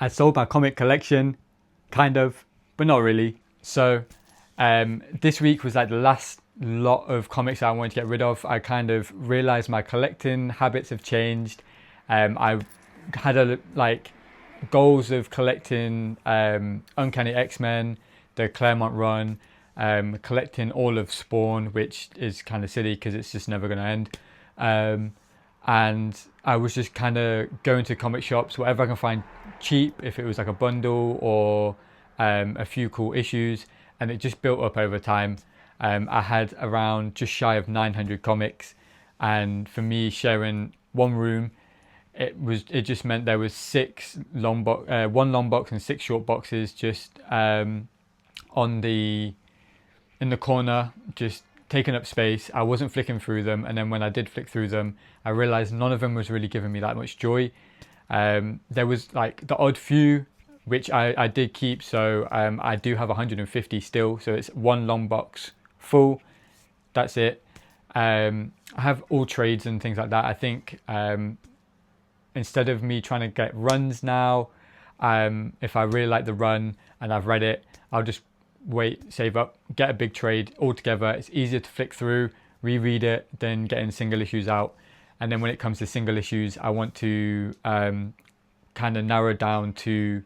I sold my comic collection, kind of, but not really. So this week was like the last lot of comics I wanted to get rid of. I kind of realized my collecting habits have changed. I had goals of collecting Uncanny X-Men, the Claremont run, collecting all of Spawn, which is kind of silly because it's just never going to end. And I was just kind of going to comic shops, whatever I can find cheap, if it was like a bundle or a few cool issues, and it just built up over time. I had around just shy of 900 comics, and for me, sharing one room, it just meant there was one long box and six short boxes just in the corner, just taking up space. I wasn't flicking through them, and then when I did flick through them, I realized none of them was really giving me that much joy. There was like the odd few which I did keep, so I do have 150 still, so it's one long box full, that's it. I have all trades and things like that. I think instead of me trying to get runs now, if I really like the run and I've read it, I'll just wait, save up, get a big trade all together. It's easier to flick through, reread it, than getting single issues out. And then when it comes to single issues, I want to kind of narrow down to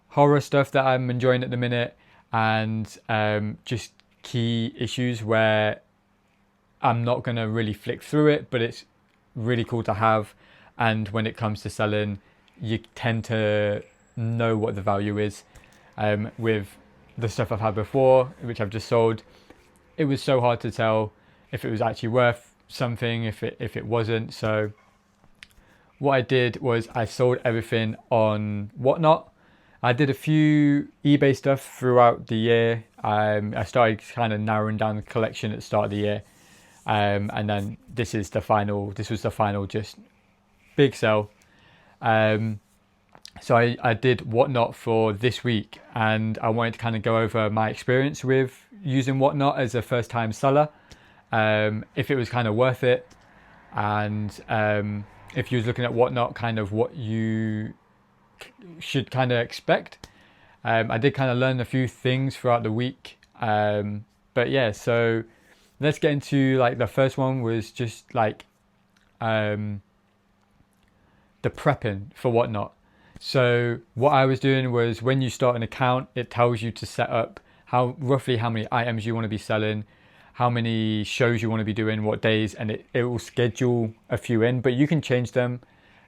horror stuff that I'm enjoying at the minute, and just key issues where I'm not going to really flick through it, but it's really cool to have. And when it comes to selling, you tend to know what the value is. With the stuff I've had before, which I've just sold, it was so hard to tell if it was actually worth something, if it wasn't. So what I did was I sold everything on Whatnot. I did a few eBay stuff throughout the year. I started kind of narrowing down the collection at the start of the year, and then this was the final just big sell. So I did Whatnot for this week, and I wanted to kind of go over my experience with using Whatnot as a first time seller, if it was kind of worth it, and if you was looking at Whatnot, kind of what you should kind of expect. I did kind of learn a few things throughout the week, but yeah, so let's get into like the first one was just like the prepping for Whatnot. So what I was doing was, when you start an account, it tells you to set up roughly how many items you want to be selling, how many shows you want to be doing, what days, and it will schedule a few in, but you can change them.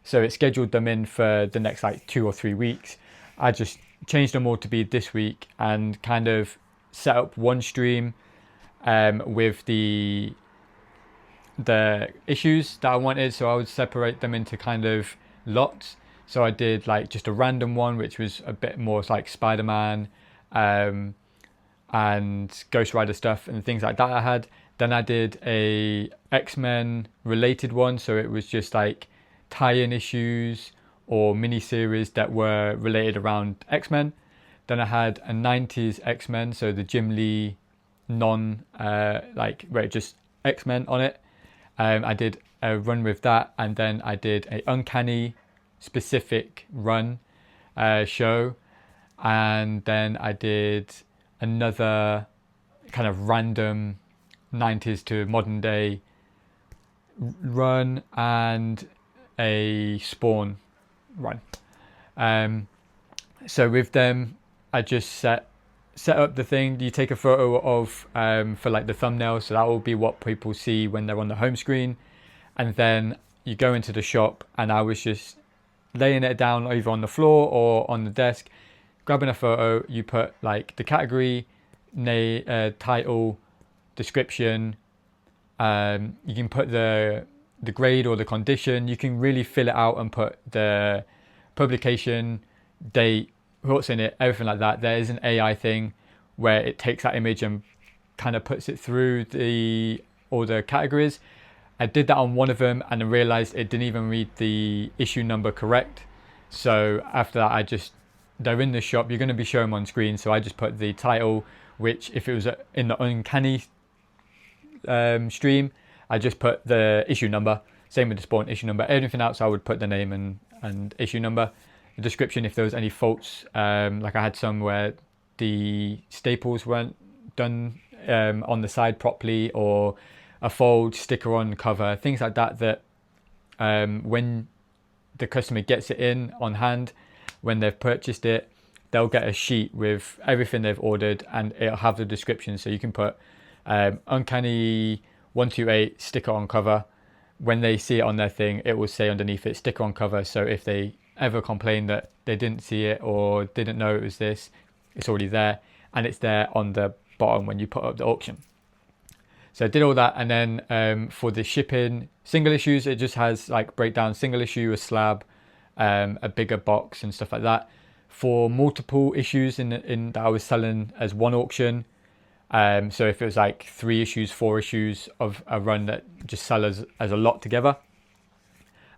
So it scheduled them in for the next like 2 or 3 weeks. I just changed them all to be this week, and kind of set up one stream with the issues that I wanted. So I would separate them into kind of lots. So I did like just a random one, which was a bit more like Spider-Man and Ghost Rider stuff and things like that I had. Then I did a X-Men related one. So it was just like tie-in issues or mini-series that were related around X-Men. Then I had a 90s X-Men, so the Jim Lee where it just X-Men on it. I did a run with that, and then I did a Uncanny specific run show, and then I did another kind of random 90s to modern day run, and a Spawn run. So with them, I just set up the thing. You take a photo of for like the thumbnail, so that will be what people see when they're on the home screen, and then you go into the shop, and I was just laying it down either on the floor or on the desk, grabbing a photo. You put like the category, title, description. You can put the grade or the condition. You can really fill it out and put the publication, date, what's in it, everything like that. There is an AI thing where it takes that image and kind of puts it through all the categories. I did that on one of them, and I realized it didn't even read the issue number correct. So after that, they're in the shop, you're going to be showing them on screen. So I just put the title, which if it was in the Uncanny stream, I just put the issue number. Same with the Spawn issue number. Everything else I would put the name and issue number. the description if there was any faults. Like I had some where the staples weren't done on the side properly, or a fold sticker on cover, things like that, that when the customer gets it in on hand, when they've purchased it, they'll get a sheet with everything they've ordered, and it'll have the description. So you can put Uncanny 128 sticker on cover. When they see it on their thing, it will say underneath it sticker on cover. So if they ever complain that they didn't see it or didn't know it was this, it's already there, and it's there on the bottom when you put up the auction. So I did all that, and then for the shipping single issues, it just has like breakdown single issue, a slab, a bigger box and stuff like that. For multiple issues in that I was selling as one auction, so if it was like 3 issues, 4 issues of a run that just sell as a lot together,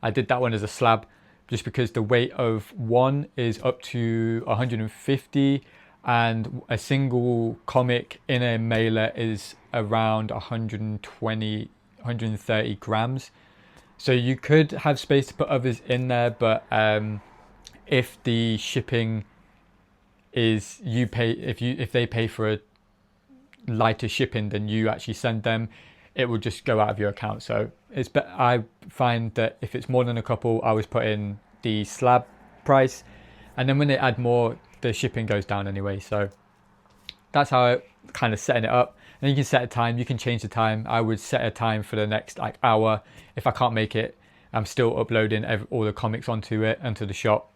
I did that one as a slab, just because the weight of one is up to 150, and a single comic in a mailer is around 120, 130 grams. So you could have space to put others in there, but if the shipping is if they pay for a lighter shipping than you actually send them, it will just go out of your account. So I find that if it's more than a couple, I always put in the slab price, and then when they add more, the shipping goes down anyway. So that's how I kind of setting it up. And you can set a time, you can change the time. I would set a time for the next like hour. If I can't make it, I'm still uploading all the comics onto the shop,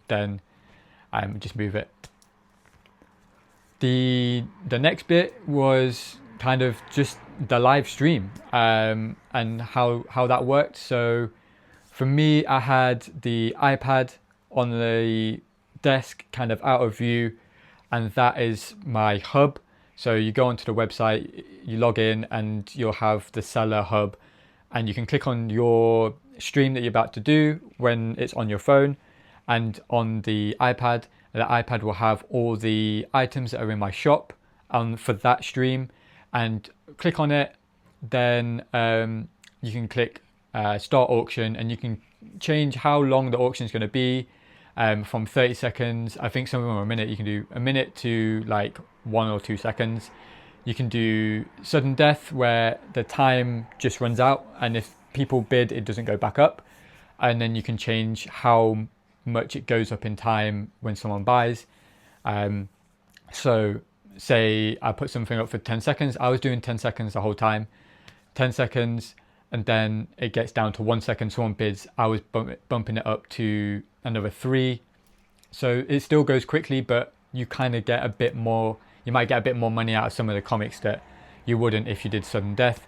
then just move it. The next bit was kind of just the live stream and how that worked. So for me, I had the iPad on the desk, kind of out of view, and that is my hub. So you go onto the website, you log in, and you'll have the seller hub, and you can click on your stream that you're about to do when it's on your phone, and on the iPad will have all the items that are in my shop for that stream, and click on it. Then you can click start auction, and you can change how long the auction is going to be, from 30 seconds. I think some of them are a minute. You can do a minute to like 1 or 2 seconds. You can do sudden death, where the time just runs out, and if people bid, it doesn't go back up. And then you can change how much it goes up in time when someone buys. So say I put something up for 10 seconds. I was doing 10 seconds the whole time. 10 seconds, and then it gets down to 1 second. Someone bids. I was bumping it up to another 3. So it still goes quickly, but you kind of get a bit more. You might get a bit more money out of some of the comics that you wouldn't if you did sudden death.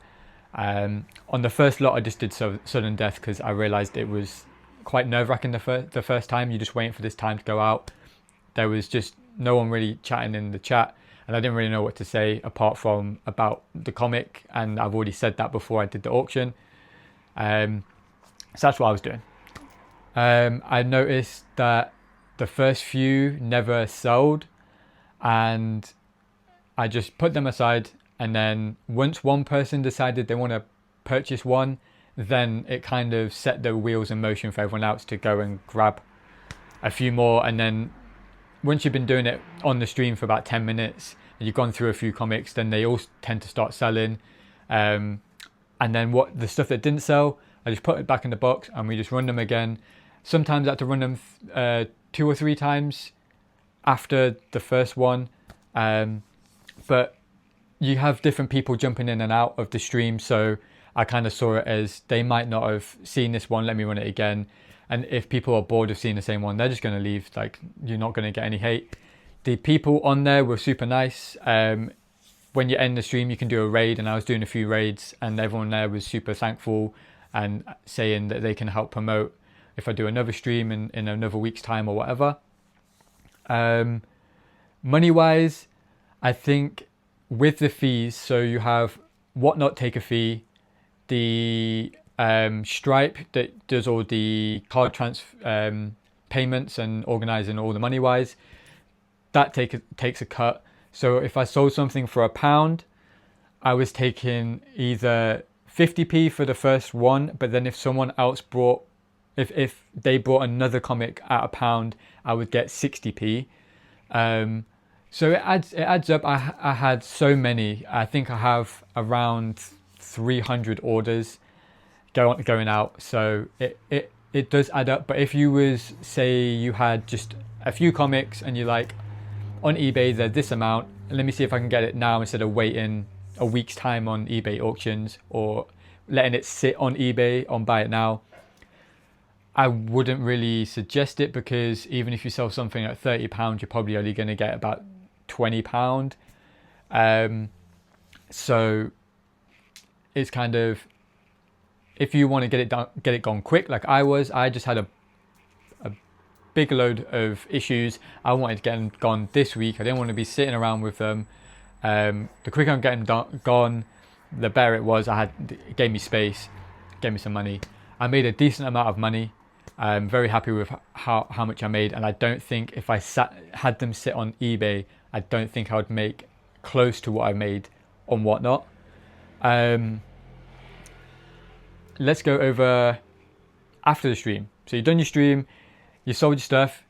On the first lot, I just did sudden death because I realized it was quite nerve-wracking the first time. You're just waiting for this time to go out. There was just no one really chatting in the chat, and I didn't really know what to say apart from about the comic, and I've already said that before I did the auction. So that's what I was doing. I noticed that the first few never sold, and I just put them aside, and then once one person decided they want to purchase one, then it kind of set the wheels in motion for everyone else to go and grab a few more. And then once you've been doing it on the stream for about 10 minutes and you've gone through a few comics, then they all tend to start selling. And then the stuff that didn't sell, I just put it back in the box and we just run them again. Sometimes I had to run them 2 or 3 times after the first one. But you have different people jumping in and out of the stream, so I kind of saw it as they might not have seen this one, let me run it again. And if people are bored of seeing the same one, they're just going to leave. Like, you're not going to get any hate. The people on there were super nice. When you end the stream, you can do a raid, and I was doing a few raids, and everyone there was super thankful and saying that they can help promote if I do another stream in another week's time or whatever. Money wise, I think with the fees, so you have Whatnot take a fee, the Stripe that does all the card payments and organising all the money wise, that takes a cut. So if I sold something for £1, I was taking either 50p for the first one, but then if someone else brought if they brought another comic at £1, I would get 60p. So it adds up. I had so many. I think I have around 300 orders going out. So it does add up. But if you was, say you had just a few comics and you're like, on eBay they're this amount, let me see if I can get it now instead of waiting a week's time on eBay auctions or letting it sit on eBay on Buy It Now, I wouldn't really suggest it, because even if you sell something at £30, you're probably only going to get about £20. So it's kind of, if you want to get it done, get it gone quick, like I just had a big load of issues. I wanted to get them gone this week. I didn't want to be sitting around with them. The quicker I'm getting gone, the better it was. It gave me space, gave me some money. I made a decent amount of money. I'm very happy with how much I made, and I don't think if I had them sit on eBay, I don't think I would make close to what I made on Whatnot. Let's go over after the stream. So you've done your stream, you sold your stuff,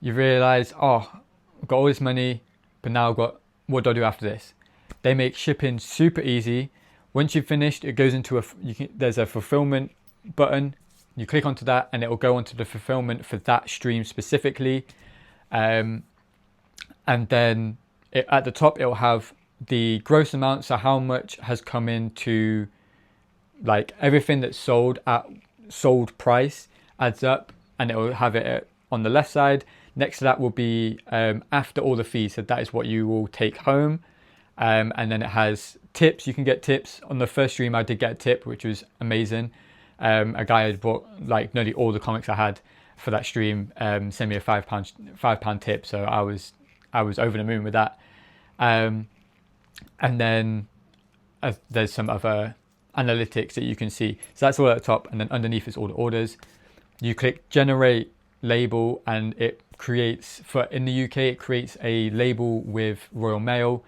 you realise, oh, I've got all this money, but now what do I do after this? They make shipping super easy. Once you've finished, it goes into there's a fulfillment button. You click onto that and it will go onto the fulfillment for that stream specifically. And then at the top, it will have the gross amount. So how much has come into, like, everything that's sold at sold price adds up, and it will have it on the left side. Next to that will be after all the fees. So that is what you will take home. And then it has tips. You can get tips. On the first stream, I did get a tip, which was amazing. A guy had bought like nearly all the comics I had for that stream, sent me a £5 tip. So I was over the moon with that. And then there's some other analytics that you can see. So that's all at the top, and then underneath is all the orders. You click generate label, and it creates, in the UK, it creates a label with Royal Mail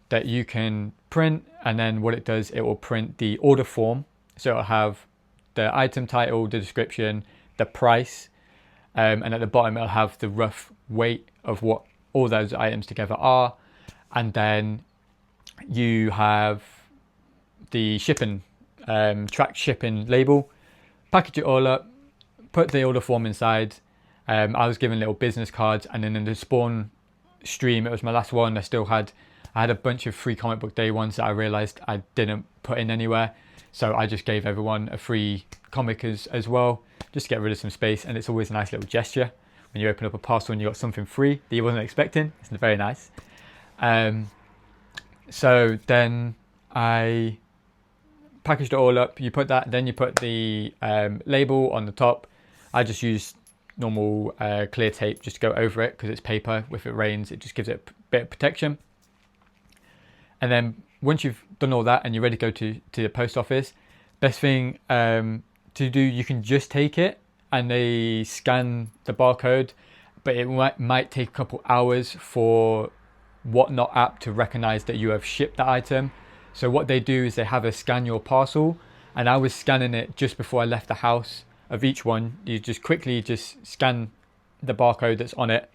that you can print, and then what it does, it will print the order form. So it'll have the item title, the description, the price, and at the bottom it'll have the rough weight of what all those items together are. And then you have the shipping, track shipping label, package it all up, put the order form inside. I was given little business cards, and then in the Spawn stream, it was my last one, I had a bunch of free comic book day ones that I realised I didn't put in anywhere. So I just gave everyone a free comic as well, just to get rid of some space. And it's always a nice little gesture when you open up a parcel and you got something free that you wasn't expecting. It's very nice. So then I packaged it all up. You put that, then you put the label on the top. I just use normal clear tape just to go over it, because it's paper. If it rains, it just gives it a bit of protection. And then once you've done all that and you're ready to go to the post office, best thing to do, you can just take it and they scan the barcode, but it might take a couple hours for Whatnot app to recognize that you have shipped the item. So what they do is they have a scan your parcel, and I was scanning it just before I left the house of each one. You just quickly scan the barcode that's on it,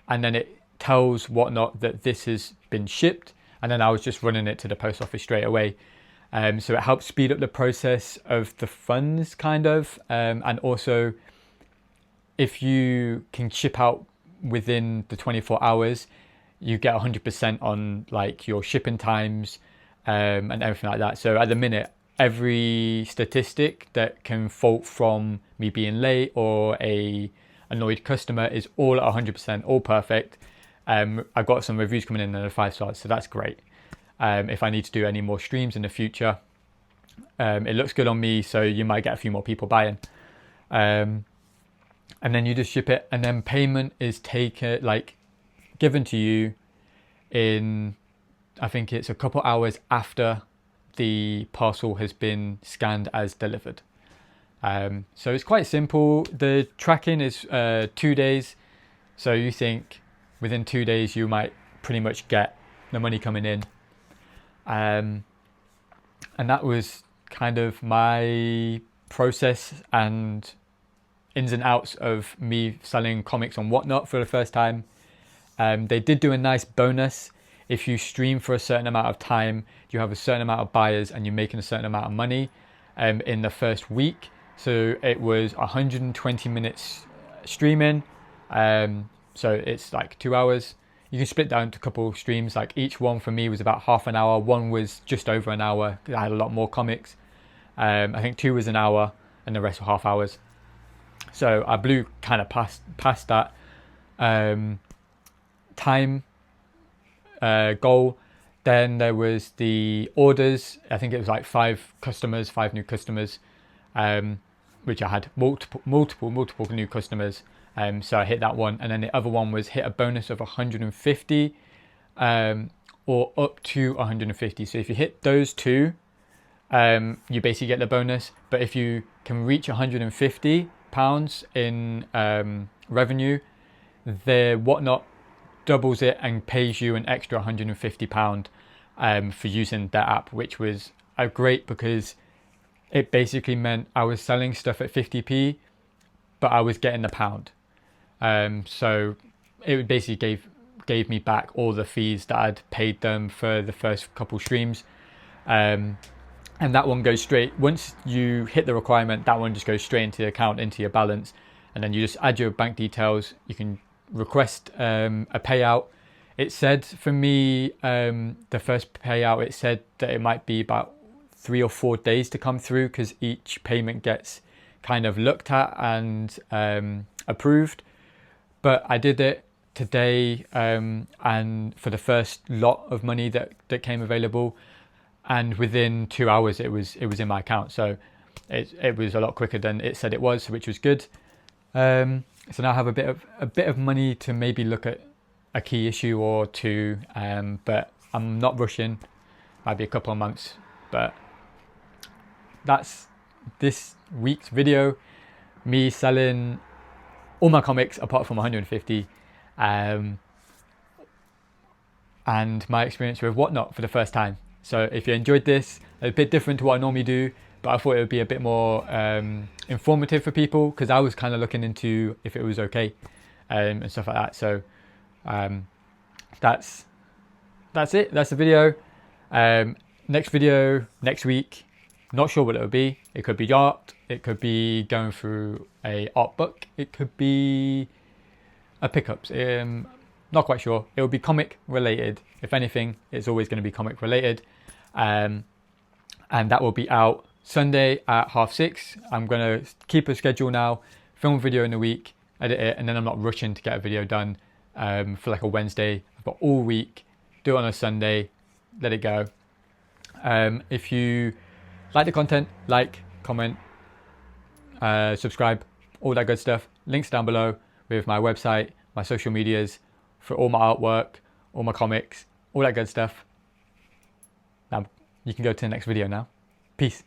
and then it tells Whatnot that this has been shipped. And then I was just running it to the post office straight away. So it helps speed up the process of the funds, kind of. And also, if you can ship out within the 24 hours, you get 100% on like your shipping times and everything like that. So at the minute, every statistic that can fault from me being late or a annoyed customer is all at 100%, all perfect. I got some reviews coming in that are 5 stars, so that's great. If I need to do any more streams in the future, it looks good on me, so you might get a few more people buying. And then you just ship it, and then payment is given to you in, I think it's a couple hours after the parcel has been scanned as delivered. So it's quite simple. The tracking is 2 days, so you think within 2 days you might pretty much get the money coming in. And that was kind of my process and ins and outs of me selling comics on Whatnot for the first time. They did do a nice bonus. If you stream for a certain amount of time, you have a certain amount of buyers and you're making a certain amount of money in the first week. So it was 120 minutes streaming. So it's like 2 hours. You can split down to a couple streams. Like each one for me was about half an hour. One was just over an hour because I had a lot more comics. I think 2 was an hour and the rest were half hours. So I blew kind of past that time goal. Then there was the orders. I think it was like 5 new customers, which I had multiple new customers. So I hit that one, and then the other one was hit a bonus of 150 or up to 150. So if you hit those two, you basically get the bonus. But if you can reach £150 in revenue, the Whatnot doubles it and pays you an extra £150 for using their app, which was great because it basically meant I was selling stuff at 50p, but I was getting the pound. So it basically gave me back all the fees that I'd paid them for the first couple streams. And that one goes straight, once you hit the requirement, that one just goes straight into the account, into your balance. And then you just add your bank details. You can request a payout. It said for me, the first payout, it said that it might be about 3 or 4 days to come through because each payment gets kind of looked at and approved. But I did it today, and for the first lot of money that came available, and within 2 hours it was in my account. So it was a lot quicker than it said it was, which was good. So now I have a bit of money to maybe look at a key issue or two, but I'm not rushing. Might be a couple of months, but that's this week's video. Me selling all my comics apart from 150, and my experience with Whatnot for the first time. So if you enjoyed this, a bit different to what I normally do, but I thought it would be a bit more informative for people because I was kind of looking into if it was okay and stuff like that. So that's it. That's the video. Next video next week. Not sure what it will be. It could be art. It could be going through a art book. It could be a pickups. Not quite sure. It will be comic related. If anything, it's always going to be comic related. And that will be out Sunday at 6:30. I'm going to keep a schedule now, film a video in the week, edit it, and then I'm not rushing to get a video done for like a Wednesday. I've got all week, do it on a Sunday, let it go. If you like the content, like, comment, subscribe, all that good stuff. Links down below with my website, my social medias for all my artwork, all my comics, all that good stuff. Now you can go to the next video now. Peace.